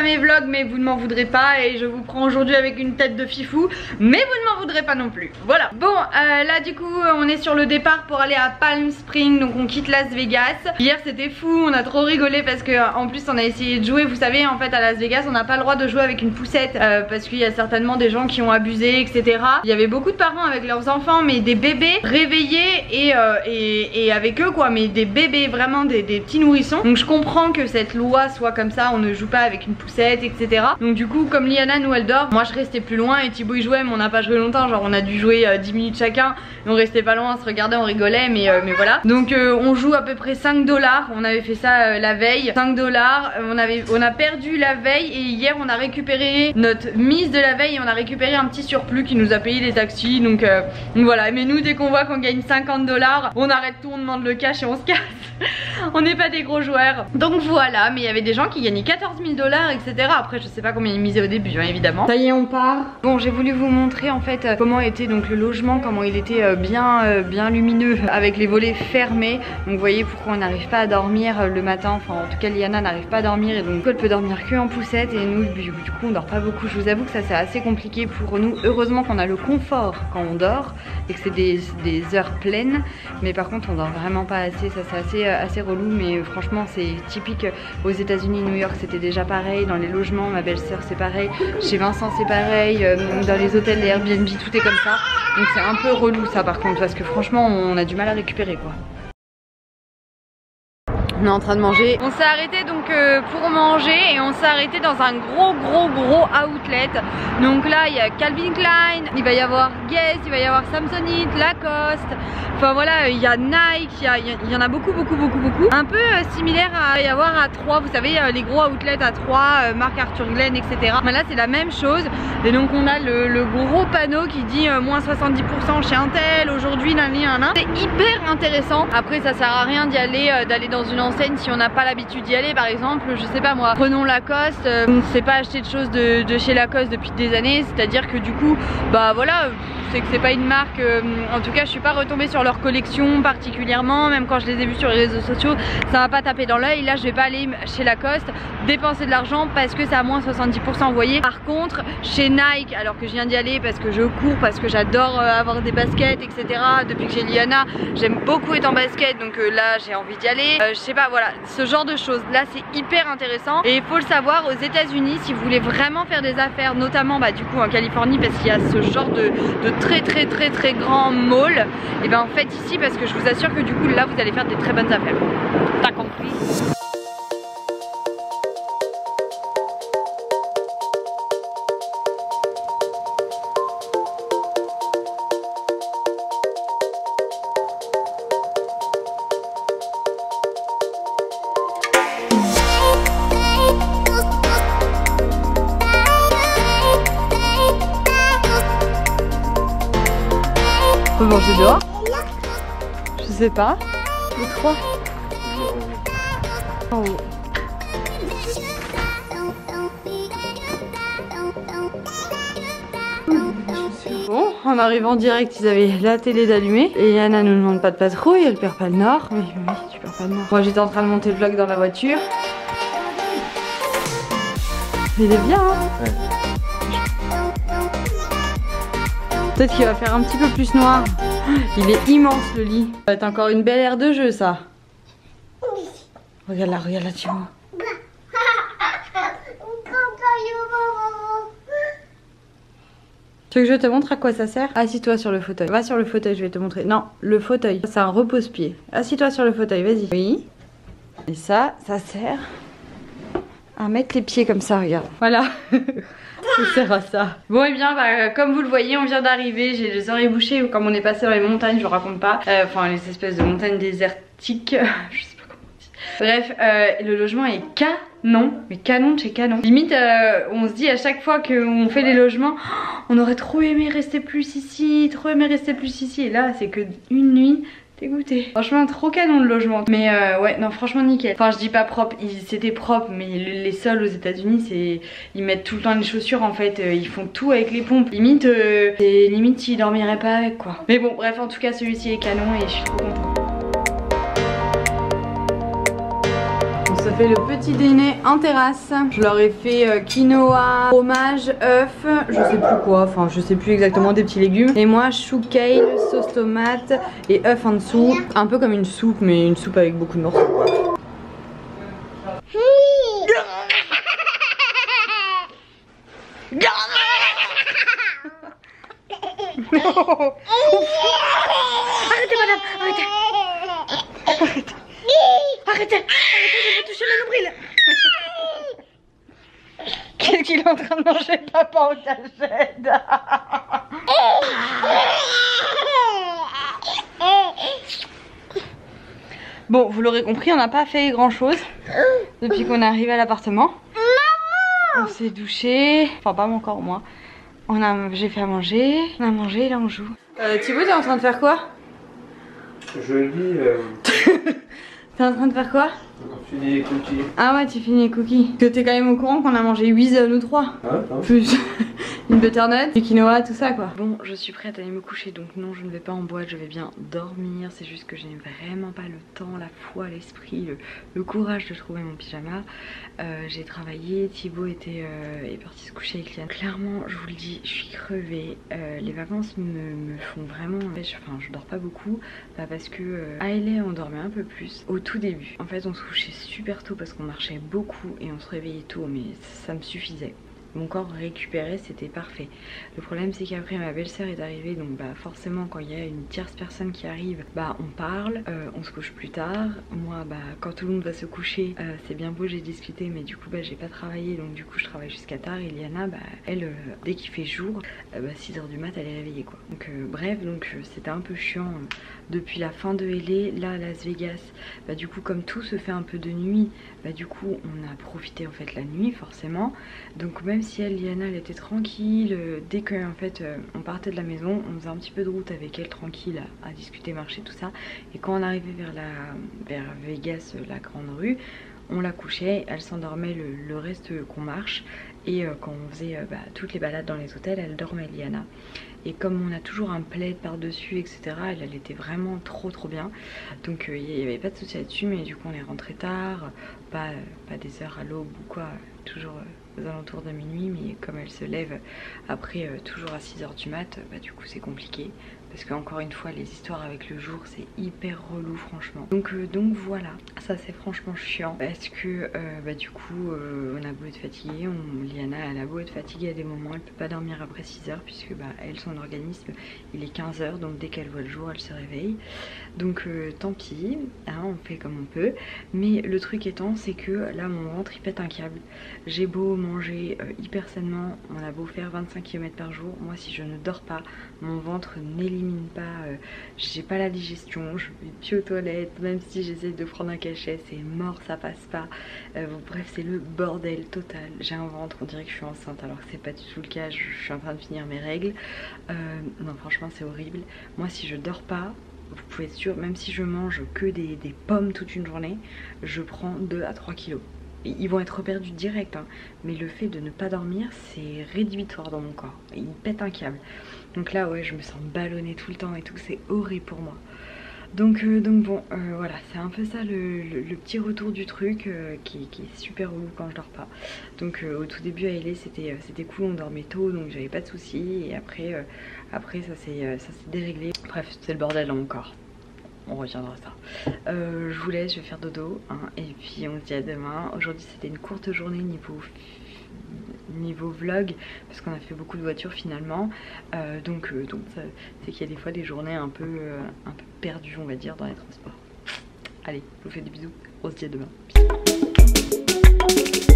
mes vlogs, mais vous ne m'en voudrez pas. Et je vous prends aujourd'hui avec une tête de fifou, mais vous ne m'en voudrez pas non plus. Voilà. Bon, là du coup on est sur le départ pour aller à Palm Springs. Donc on quitte Las Vegas. Hier c'était fou, on a trop rigolé parce que en plus on a essayé de jouer. Vous savez, en fait à Las Vegas on n'a pas le droit de jouer avec une poussette parce qu'il y a certainement des gens qui ont abusé, etc. Il y avait beaucoup de parents avec leurs enfants, mais des bébés réveillés et avec eux quoi, mais des bébés vraiment des petits nourrissons. Donc je comprends que cette loi soit comme ça, on ne joue pas avec une poussette, etc. Donc du coup comme Liana nous elle dort, moi je restais plus loin et Thibaut il jouait, mais on n'a pas joué longtemps, genre on a dû jouer 10 minutes chacun et on restait pas loin, on se regardait, on rigolait, mais voilà. Donc on joue à peu près 5 $, on avait fait ça la veille, 5 $, on a perdu la veille et hier on a récupéré notre mise de la veille et on a récupéré un petit surplus qui nous a payé les taxis, donc voilà. Mais nous dès qu'on voit qu'on gagne 50 $, on arrête tout, on demande le cash et on se casse. On n'est pas des gros joueurs. Donc voilà, mais il y avait des gens qui gagnaient 14 000 $, etc. Après je sais pas combien ils misaient au début, hein, évidemment. Ça y est, on part. Bon, j'ai voulu vous montrer en fait comment était donc le logement, comment il était bien lumineux avec les volets fermés. Donc vous voyez pourquoi on n'arrive pas à dormir le matin. Enfin en tout cas Liana n'arrive pas à dormir et donc elle peut dormir que en poussette et nous du coup on dort pas beaucoup. Je vous avoue que ça c'est assez compliqué pour nous. Heureusement qu'on a le confort quand on dort et que c'est des heures pleines. Mais par contre on dort vraiment pas assez. Ça c'est assez relou, mais franchement c'est typique aux États-Unis. New York c'était déjà pareil, dans les logements ma belle-sœur c'est pareil, chez Vincent c'est pareil, dans les hôtels, les Airbnb, tout est comme ça. Donc c'est un peu relou ça par contre, parce que franchement on a du mal à récupérer quoi. On est en train de manger. On s'est arrêté donc pour manger et on s'est arrêté dans un gros outlet. Donc là il y a Calvin Klein, il va y avoir Guess, il va y avoir Samsonite, Lacoste. Enfin voilà, il y a Nike, il y en a beaucoup. Un peu similaire à y avoir à Troyes, vous savez les gros outlets à Troyes, marque Arthur Glen, etc. Mais là c'est la même chose. Et donc on a le gros panneau qui dit moins 70% chez Intel aujourd'hui, c'est hyper intéressant. Après ça sert à rien d'y aller, d'aller dans une enseigne si on n'a pas l'habitude d'y aller. Par exemple, je sais pas moi, prenons Lacoste, on ne sait pas acheter de choses de chez Lacoste depuis des années, c'est à dire que du coup bah voilà, c'est que c'est pas une marque, en tout cas je suis pas retombée sur leur collection particulièrement, même quand je les ai vus sur les réseaux sociaux ça m'a pas tapé dans l'œil. Là je vais pas aller chez Lacoste dépenser de l'argent parce que c'est à moins 70%, vous voyez. Par contre chez Nike, alors que je viens d'y aller parce que je cours, parce que j'adore avoir des baskets, etc. Depuis que j'ai Liana j'aime beaucoup être en basket, donc là j'ai envie d'y aller. Je sais pas, voilà, ce genre de choses là c'est hyper intéressant. Et il faut le savoir, aux États-Unis si vous voulez vraiment faire des affaires, notamment bah du coup en Californie, parce qu'il y a ce genre de très grand mall, et ben en fait ici, parce que je vous assure que du coup là vous allez faire des très bonnes affaires. T'as compris? On peut manger dehors? Je sais pas. Je crois. En haut. Bon, en arrivant direct, ils avaient la télé d'allumée. Et Yana nous demande pas de patrouille, elle perd pas le nord. Oui, tu perds pas le nord. Moi j'étais en train de monter le vlog dans la voiture. Il est bien, hein? Ouais. Peut-être qu'il va faire un petit peu plus noir. Il est immense le lit. Ça va être encore une belle aire de jeu ça. Regarde là, tu vois. Tu veux que je te montre à quoi ça sert? Assis-toi sur le fauteuil. Va sur le fauteuil, je vais te montrer. Non, le fauteuil, c'est un repose-pied. Assis-toi sur le fauteuil, vas-y. Oui. Et ça sert à mettre les pieds comme ça, regarde. Voilà. Ça sert à ça. Bon et bien bah, comme vous le voyez on vient d'arriver, j'ai les oreilles bouchées. Comme on est passé dans les montagnes, je vous raconte pas, enfin les espèces de montagnes désertiques. Je sais pas comment on dit. Bref, le logement est canon, mais canon de chez canon. Limite on se dit à chaque fois qu'on fait des logements, on aurait trop aimé rester plus ici, et là c'est que une nuit. Dégoûté. Franchement trop canon le logement. Mais ouais non franchement nickel. Enfin je dis pas propre, c'était propre, mais les sols aux États-Unis c'est, ils mettent tout le temps les chaussures en fait, ils font tout avec les pompes. Limite limite ils dormiraient pas avec quoi. Mais bon bref en tout cas celui-ci est canon et je suis trop contente. On se se fait le petit dîner en terrasse. Je leur ai fait quinoa, fromage, œuf, je sais plus quoi, enfin je sais plus exactement, des petits légumes. Et moi chou kale, sauce tomate et œuf en dessous. Un peu comme une soupe, mais une soupe avec beaucoup de morceaux quoi. Non. Arrêtez madame, arrêtez. Arrêtez. Arrêtez de me toucher le nombril. Qu'est-ce qu'il est en train de manger papa en cachette? Bon, vous l'aurez compris, on n'a pas fait grand chose depuis qu'on est arrivé à l'appartement. On s'est douché, enfin pas encore moi. J'ai fait à manger, on a mangé et là on joue. Thibaut, t'es en train de faire quoi? Je lis. T'es en train de faire quoi? Je finis les cookies. Ah ouais, tu finis les cookies. Que t'es quand même au courant qu'on a mangé 8 nous 3. Ah, plus une butternut, du quinoa, tout ça quoi. Bon, je suis prête à aller me coucher, donc non, je ne vais pas en boîte, je vais bien dormir. C'est juste que je n'ai vraiment pas le temps, la foi, l'esprit, le courage de trouver mon pyjama. J'ai travaillé, Thibaut est parti se coucher avec Liane. Clairement, je vous le dis, je suis crevée. Les vacances me font vraiment... Enfin, je dors pas beaucoup, parce que à LA, on dormait un peu plus au tout début. En fait, on se couchait super tôt parce qu'on marchait beaucoup et on se réveillait tôt, mais ça me suffisait. Mon corps récupérait, c'était parfait. Le problème c'est qu'après ma belle-sœur est arrivée, donc bah forcément quand il y a une tierce personne qui arrive, bah on parle, on se couche plus tard. Moi bah quand tout le monde va se coucher, c'est bien beau, j'ai discuté, mais du coup bah j'ai pas travaillé, donc du coup je travaille jusqu'à tard. Et Liana bah elle dès qu'il fait jour, 6h du mat elle est réveillée quoi. Donc bref, donc c'était un peu chiant depuis la fin de LA. Là à Las Vegas, bah du coup comme tout se fait un peu de nuit, bah du coup on a profité en fait la nuit forcément. Donc même si elle, Liana, elle était tranquille, dès que en fait on partait de la maison, on faisait un petit peu de route avec elle tranquille à discuter, marcher, tout ça. Et quand on arrivait vers Vegas, la grande rue, on la couchait, elle s'endormait le reste qu'on marche. Et quand on faisait toutes les balades dans les hôtels, elle dormait, Liana. Et comme on a toujours un plaid par-dessus, etc., elle était vraiment trop bien. Donc il n'y avait pas de souci là-dessus, mais du coup on est rentré tard, pas des heures à l'aube ou quoi, toujours aux alentours de minuit, mais comme elle se lève après toujours à 6h du mat, du coup c'est compliqué. Parce que encore une fois les histoires avec le jour c'est hyper relou franchement. Donc voilà, ça c'est franchement chiant. Parce que du coup on a beau être fatigué, Liana elle a beau être fatiguée à des moments, elle peut pas dormir après 6h puisque elle son organisme il est 15h, donc dès qu'elle voit le jour elle se réveille. Donc tant pis, hein, on fait comme on peut. Mais le truc étant c'est que là mon ventre il pète un câble. J'ai beau manger hyper sainement, on a beau faire 25 km par jour, moi si je ne dors pas, mon ventre n'élimine pas, j'ai pas la digestion, je vais plus aux toilettes, même si j'essaie de prendre un cachet, c'est mort, ça passe pas. Bref, c'est le bordel total. J'ai un ventre, on dirait que je suis enceinte alors que c'est pas du tout le cas, je suis en train de finir mes règles. Non franchement c'est horrible. Moi si je dors pas, vous pouvez être sûr, même si je mange que des pommes toute une journée, je prends 2 à 3 kilos. Ils vont être perdus direct, hein. Mais le fait de ne pas dormir c'est rédhibitoire dans mon corps, il pète un câble. Donc là ouais je me sens ballonnée tout le temps et tout, c'est horrible pour moi. Donc bon voilà, c'est un peu ça le petit retour du truc qui est super relou quand je dors pas. Donc au tout début à LA c'était cool, on dormait tôt donc j'avais pas de soucis. Et après ça s'est déréglé. Bref c'est le bordel dans mon corps. On retiendra ça. Je vous laisse, je vais faire dodo hein, et puis on se dit à demain. Aujourd'hui c'était une courte journée niveau vlog parce qu'on a fait beaucoup de voitures finalement. Donc c'est qu'il y a des fois des journées un peu perdues on va dire dans les transports. Allez, je vous fais des bisous, on se dit à demain. Bisous.